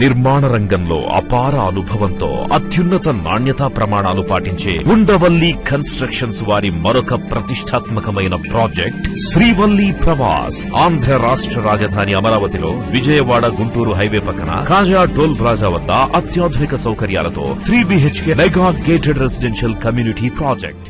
నిర్మాణ రంగంలో అపార అనుభవంతో అత్యున్నత నాణ్యతా ప్రమాణాలు పాటించే ఉండవల్లి కన్స్ట్రక్షన్స్ వారి మరొక ప్రతిష్టాత్మకమైన ప్రాజెక్ట్ శ్రీవల్లి ప్రవాస్. ఆంధ్ర రాష్ట్ర రాజధాని అమరావతిలో విజయవాడ గుంటూరు హైవే పక్కన కాజా టోల్ ప్లాజా వద్ద అత్యాధునిక సౌకర్యాలతో 3 BHK mega gated residential community project.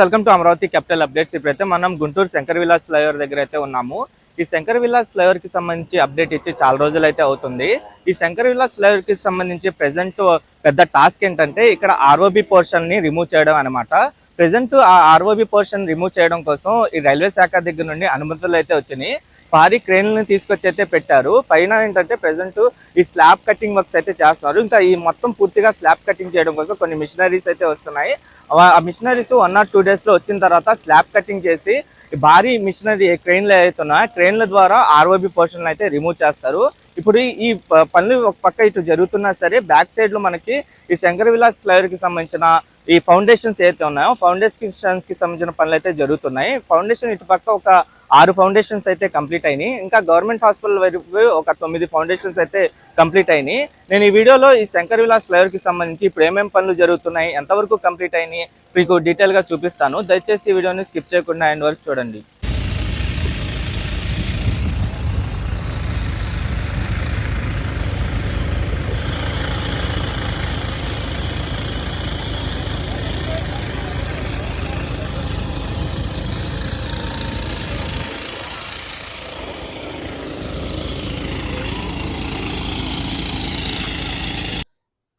Welcome to Amaravati capital updates. ఇప్పుడైతే మనం గుంటూరు శంకర్ విలాస్ ఫ్లైఓవర్ దగ్గర అయితే ఉన్నాము. ఈ శంకర్ విలాస్ ఫ్లైఓవర్ కి సంబంధించి అప్డేట్ ఇచ్చి చాలా రోజులు అయితే అవుతుంది. ఈ శంకర్ విలాస్ ఫ్లైఓవర్ కి సంబంధించి ప్రెసెంట్ పెద్ద టాస్క్ ఏంటంటే ఇక్కడ ఆర్ఓబి పోర్షన్ ని రిమూవ్ చేయడం అనమాట. ప్రెసెంట్ ఆ ఆర్ఓబి పోర్షన్ రిమూవ్ చేయడం కోసం ఈ రైల్వే శాఖ దగ్గర నుండి అనుమతులు అయితే వచ్చినాయి. భారీ క్రేన్లను తీసుకొచ్చి అయితే పెట్టారు. పైన ఏంటంటే ప్రెసెంట్ ఈ స్లాబ్ కటింగ్ వర్క్స్ అయితే చేస్తున్నారు. ఇంకా ఈ మొత్తం పూర్తిగా స్లాబ్ కటింగ్ చేయడం కోసం కొన్ని మిషనరీస్ అయితే వస్తున్నాయి. ఆ మిషనరీస్ 1 or 2 days లో వచ్చిన తర్వాత స్లాబ్ కటింగ్ చేసి భారీ మిషనరీ క్రెయిన్లు అవుతున్నా క్రెయిన్ల ద్వారా ఆర్ఓబి పోర్షన్ అయితే రిమూవ్ చేస్తారు. ఇప్పుడు ఈ పనులు ఒక పక్క ఇటు జరుగుతున్నా సరే, బ్యాక్ సైడ్ లో మనకి ఈ శంకర్ విలాస్ ఫ్లైఓవర్ కి సంబంధించిన ఈ ఫౌండేషన్స్ ఏదైతే ఉన్నాయో ఫౌండేషన్స్ కి సంబంధించిన పనులు అయితే జరుగుతున్నాయి. ఫౌండేషన్ ఇటు పక్క ఒక 6 ఫౌండేషన్స్ అయితే కంప్లీట్ అయినాయి. ఇంకా గవర్నమెంట్ హాస్పిటల్ వరకు ఒక 9 ఫౌండేషన్స్ అయితే కంప్లీట్ అయినాయి. నేను ఈ వీడియోలో ఈ శంకర్ విలాస్ ఫ్లైఓవర్ కి సంబంధించి ఇప్పుడు ఏమేమి పనులు జరుగుతున్నాయి, ఎంతవరకు కంప్లీట్ అయినాయి మీకు డీటెయిల్ గా చూపిస్తాను. దయచేసి ఈ వీడియోని స్కిప్ చేయకుండా ఎండ్ వరకు చూడండి.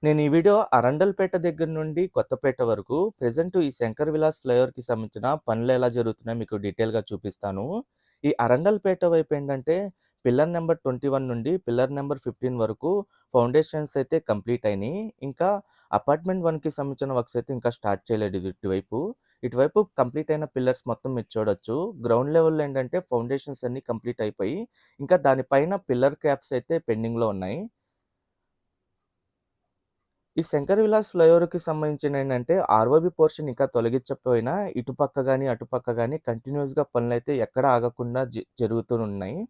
నేను ఈ వీడియో అరండల్పేట దగ్గర నుండి కొత్తపేట వరకు ప్రెసెంట్ ఈ శంకర్ విలాస్ ఫ్లైఓవర్ కి సంబంధించిన పనులు ఎలా జరుగుతున్నాయో మీకు డీటెయిల్ గా చూపిస్తాను. ఈ అరండల్పేట వైపు ఏంటంటే పిల్లర్ నెంబర్ 21 నుండి పిల్లర్ నెంబర్ 15 వరకు ఫౌండేషన్స్ అయితే కంప్లీట్ అయినాయి. ఇంకా అపార్ట్మెంట్ 1 కి సంబంధించిన వర్క్స్ అయితే ఇంకా స్టార్ట్ చేయలేదు. ఇటువైపు కంప్లీట్ అయిన పిల్లర్స్ మొత్తం మీరు చూడొచ్చు. గ్రౌండ్ లెవెల్లో ఏంటంటే ఫౌండేషన్స్ అన్ని కంప్లీట్ అయిపోయి ఇంకా దానిపైన పిల్లర్ క్యాప్స్ అయితే పెండింగ్ లో ఉన్నాయి. ఈ శంకర్ విలాస్ ఫ్లైఓవర్‌కి సంబంధించిన ఏంటంటే ఆర్ఓబి పోర్షన్ ఇంకా తొలగించకపోయినా ఇటుపక్క గాని, అటుపక్క గాని కంటిన్యూయస్‌గా పనులైతే ఎక్కడ ఆగకుండా జరుగుతూనున్నాయి.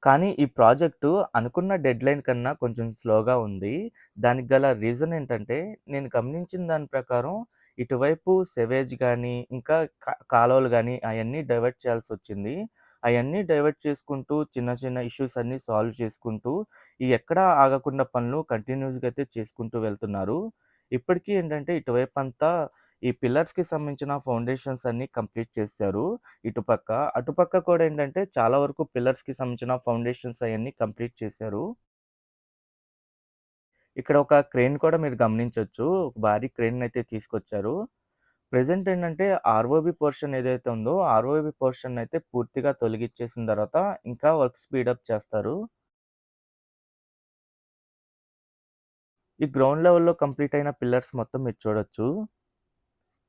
కానీ ఈ ప్రాజెక్టు అనుకున్న డెడ్‌లైన్ కన్నా కొంచెం స్లోగా ఉంది. దానికి గల రీజన్ ఏంటంటే నేను గమనించిన దాని ప్రకారం ఇటువైపు సెవేజ్ గాని, ఇంకా కాలువలు గాని అయన్నీ డైవర్ట్ చేయాల్సొచ్చింది. అయన్నీ డైవర్ట్ చేసుకుంటూ చిన్న చిన్న ఇష్యూస్ అన్నీ సాల్వ్ చేసుకుంటూ ఎక్కడా ఆగకుండా పనులు కంటిన్యూస్‌గా అయితే చేసుకుంటూ వెళ్తున్నారు. ఇప్పటికి ఏంటంటే ఇటువైపంతా ఈ పిల్లర్స్‌కి సంబంధించిన ఫౌండేషన్స్ అన్నీ కంప్లీట్ చేసేసారు ఇటుపక్క. అటుపక్క కూడా ఏంటంటే చాలా వరకు పిల్లర్స్‌కి సంబంధించిన ఫౌండేషన్స్ అయన్నీ కంప్లీట్ చేశారు. ఇక్కడ ఒక క్రేన్ కూడా మీరు గమనించొచ్చు. ఒక భారీ క్రేన్‌నైతే తీసుకొచ్చారు. ప్రెజెంట్ ఏంటంటే ఆర్ఓబి పోర్షన్ ఏదైతే ఉందో ఆర్ఓబి పోర్షన్ అయితే పూర్తిగా తొలగిచ్చేసిన తర్వాత ఇంకా వర్క్ స్పీడప్ చేస్తారు. ఈ గ్రౌండ్ లెవెల్‌లో కంప్లీట్ అయిన పిల్లర్స్ మొత్తం మీరు చూడొచ్చు.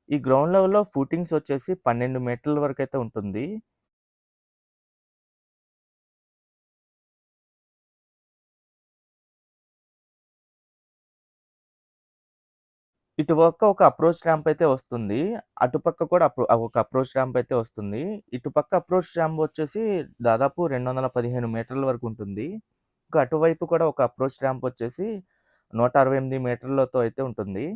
ఈ గ్రౌండ్ లెవెల్‌లో ఫూటింగ్స్ వచ్చేసి 12 మీటర్ల వరకైతే ఉంటుంది. ఇటుపక్క ఒక అప్రోచ్ ర్యాంప్ అయితే వస్తుంది. అటుపక్క కూడా ఒక అప్రోచ్ ర్యాంప్ అయితే వస్తుంది. ఇటుపక్క అప్రోచ్ ర్యాంప్ వచ్చేసి దాదాపు 215 మీటర్ల వరకు ఉంటుంది. ఇంకా అటువైపు కూడా ఒక అప్రోచ్ ర్యాంప్ వచ్చేసి 168 మీటర్లతో అయితే ఉంటుంది.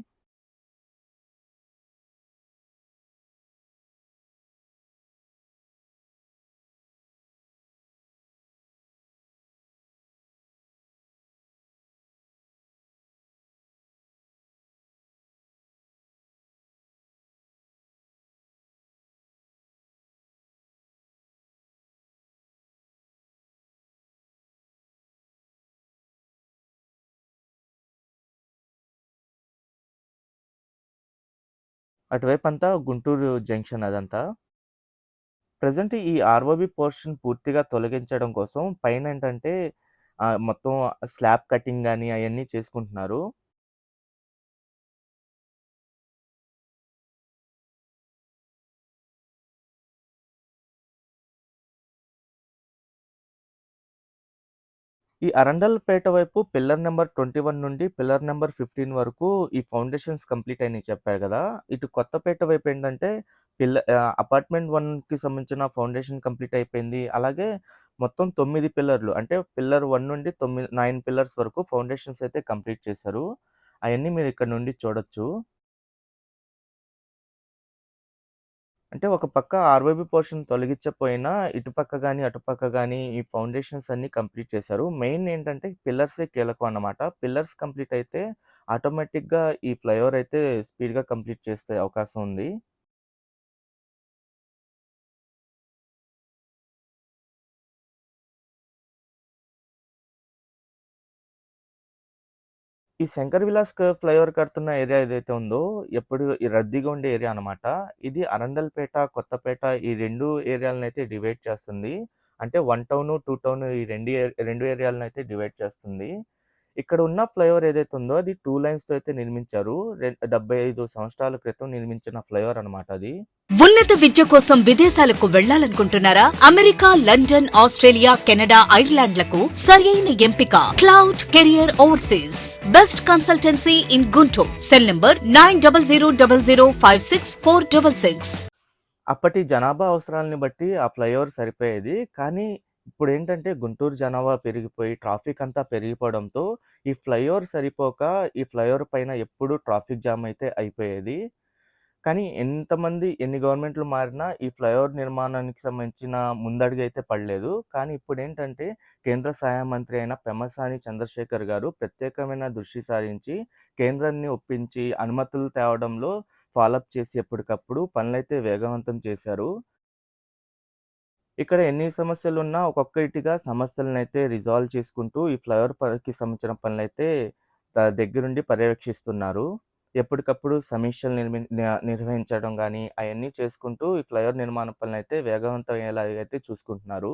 అటువైపంతా గుంటూరు జంక్షన్ అదంతా. ప్రెజెంట్ ఈ ఆర్ఓబి పోర్షన్ పూర్తిగా తొలగించడం కోసం పైనేంటంటే మొత్తం స్లాబ్ కటింగ్ గాని అయన్నీ చేసుకుంటున్నారు. ఈ అరండల్‌పేట వైపు పిల్లర్ నెంబర్ 21 నుండి పిల్లర్ నెంబర్ 15 వరకు ఈ ఫౌండేషన్స్ కంప్లీట్ అయినాయి చెప్పా గదా! ఇటు కొత్తపేట వైపు ఏంటంటే అపార్ట్మెంట్ 1కి సంబంధించిన ఫౌండేషన్ కంప్లీట్ అయిపోయింది. అలాగే మొత్తం 9 పిల్లర్లు అంటే పిల్లర్ 1 నుండి 9 పిల్లర్స్ వరకు ఫౌండేషన్స్ అయితే కంప్లీట్ చేశారు. అయన్నీ మీరు ఇక్కడ నుండి చూడొచ్చు. అంటే ఒక పక్క ఆర్‌ఓబీ పోర్షన్ తొలగించకపోయినా ఇటుపక్క గాని, అటుపక్క గాని ఈ ఫౌండేషన్స్ అన్నీ కంప్లీట్ చేశారు. మెయిన్ ఏంటంటే పిల్లర్సే కీలకం అన్నమాట. పిల్లర్స్ కంప్లీట్ అయితే ఆటోమేటిక్‌గా ఈ ఫ్లైఓవర్ అయితే స్పీడ్‌గా కంప్లీట్ చేసే అవకాశం ఉంది. ఈ శంకర్ విలాస్ ఫ్లైఓవర్ కడుతున్న ఏరియా ఏదైతే ఉందో, ఎప్పుడు ఈ రద్దీగా ఉండే ఏరియా అనమాట. ఇది అరండల్‌పేట, కొత్తపేట ఈ 2 ఏరియాలనైతే డివైడ్ చేస్తుంది. అంటే 1 టౌను, 2 టౌను ఈ 2 ఏరియాలనైతే డివైడ్ చేస్తుంది. ఇక్కడ ఉన్న ఫ్లైఓవర్ ఏదైతే ఉందో అది 2 లైన్స్‌తో అయితే నిర్మించారు. 75 సంవత్సరాల క్రితం నిర్మించిన ఫ్లైఓవర్ అనమాట అది. ఉన్నత విద్య కోసం విదేశాలకు వెళ్లాలనుకుంటున్నారా? అమెరికా, లండన్, ఆస్ట్రేలియా, కెనడా, ఐర్లాండ్లకు సరియైన ఎంపిక cloud career overseas. Best consultancy in Guntur. Cell number 9000056466. అప్పటి జనాభా అవసరాలను బట్టి ఆ ఫ్లైఓవర్ సరిపోయేది. కానీ ఇప్పుడేంటంటే గుంటూరు జనాభా పెరిగిపోయి ట్రాఫిక్ అంతా పెరిగిపోవడంతో ఈ ఫ్లైఓవర్ సరిపోక ఈ ఫ్లైఓవర్ పైన ఎప్పుడూ ట్రాఫిక్ జామ్ అయితే అయిపోయేది. కానీ ఎన్ని గవర్నమెంట్లు మారినా ఈ ఫ్లైఓవర్ నిర్మాణానికి సంబంధించిన ముందడుగైతే పడలేదు. కానీ ఇప్పుడేంటంటే కేంద్ర సహాయ మంత్రి అయిన పెమ్మసాని చంద్రశేఖర్ గారు ప్రత్యేకమైన దృష్టి సారించి కేంద్రాన్ని ఒప్పించి అనుమతులు తేవడంలో ఫాలోఅప్ చేసి ఎప్పటికప్పుడు పనులైతే వేగవంతం చేశారు. ఇక్కడ ఎన్ని సమస్యలున్నా ఒక్కొక్కటిగా సమస్యలనైతే రిజాల్వ్ చేసుకుంటూ ఈ ఫ్లైఓవర్ పనికి సంబంధించిన పనులైతే దగ్గరుండి పర్యవేక్షిస్తున్నారు. ఎప్పటికప్పుడు సమీక్షలు నిర్వహించడం గానీ, అయన్నీ చేసుకుంటూ ఈ ఫ్లైఓవర్ నిర్మాణ పనులైతే వేగవంతం అయ్యేలాగైతే చూసుకుంటున్నారు.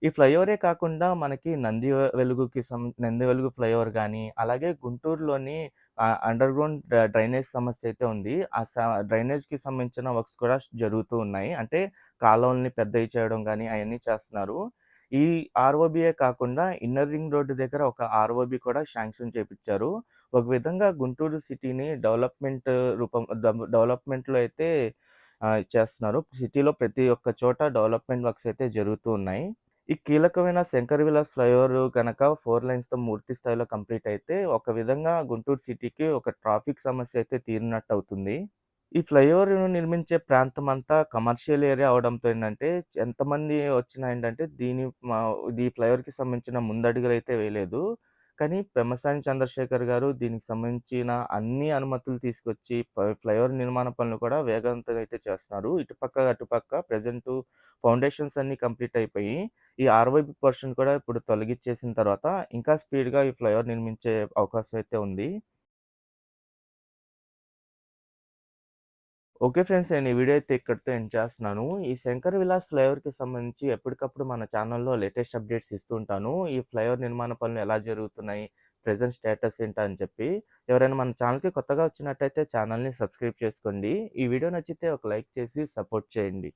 ఈ ఫ్లైఓవరే కాకుండా మనకి నంది వెలుగు ఫ్లైఓవర్ గానీ, అలాగే గుంటూరులోని అండర్‌గ్రౌండ్ డ్రైనేజ్ సమస్య అయితే ఉంది. ఆ డ్రైనేజ్‌కి సంబంధించిన వర్క్స్ కూడా జరుగుతూ ఉన్నాయి. అంటే కాలువల్ని పెద్దయి చేయడం గానీ, అయన్నీ చేస్తున్నారు. ఈ ఆర్‌ఓబీయే కాకుండా ఇన్నర్ రింగ్ రోడ్డు దగ్గర ఒక ఆర్‌ఓబీ కూడా శాంక్షన్ చేపిచ్చారు. ఒక విధంగా గుంటూరు సిటీని డెవలప్‌మెంట్‌లో అయితే చేస్తున్నారు. సిటీలో ప్రతి ఒక్క చోట డెవలప్‌మెంట్ వర్క్స్ అయితే జరుగుతూ ఉన్నాయి. ఈ కీలకమైన శంకర్ విలాస్ ఫ్లైఓవర్ గనక 4 లైన్స్‌తో పూర్తి స్థాయిలో కంప్లీట్ అయితే, ఒక విధంగా గుంటూరు సిటీకి ఒక ట్రాఫిక్ సమస్య అయితే తీరినట్టవుతుంది. ఈ ఫ్లైఓవర్ నిర్మించే ప్రాంతమంతా కమర్షియల్ ఏరియా అవడంతో ఏంటంటే, ఎంతమంది వచ్చినా ఏంటంటే, ఈ ఫ్లైఓవర్‌కి సంబంధించిన ముందడుగులైతే వేయలేదు. కానీ పెమ్మసాని చంద్రశేఖర్ గారు దీనికి సంబంధించిన అన్ని అనుమతులు తీసుకొచ్చి, ఫ్లైఓవర్ నిర్మాణ పనులు కూడా వేగవంతంగా అయితే చేస్తున్నారు. ఇటుపక్క, అటుపక్క ప్రెజెంటు ఫౌండేషన్స్ అన్నీ కంప్లీట్ అయిపోయి, ఈ ఆర్‌ఓబీ పోర్షన్ కూడా ఇప్పుడు తొలగిచ్చేసిన తర్వాత, ఇంకా స్పీడ్‌గా ఈ ఫ్లైఓవర్ నిర్మించే అవకాశం అయితే ఉంది. Okay friends. నేను ఈ వీడియో అయితే ఇక్కడితో ఎండ్ చేస్తున్నాను. ఈ శంకర్ విలాస్ ఫ్లైఓవర్‌కి సంబంధించి ఎప్పటికప్పుడు మన ఛానెల్‌లో లేటెస్ట్ అప్డేట్స్ ఇస్తూ ఉంటాను. ఈ ఫ్లైఓవర్ నిర్మాణ పనులు ఎలా జరుగుతున్నాయి, ప్రెజెంట్ స్టేటస్ ఏంటా అని చెప్పి. ఎవరైనా మన ఛానెల్‌కి కొత్తగా వచ్చినట్టయితే ఛానెల్‌ని సబ్స్క్రైబ్ చేసుకోండి. ఈ వీడియో నచ్చితే ఒక లైక్ చేసి సపోర్ట్ చేయండి.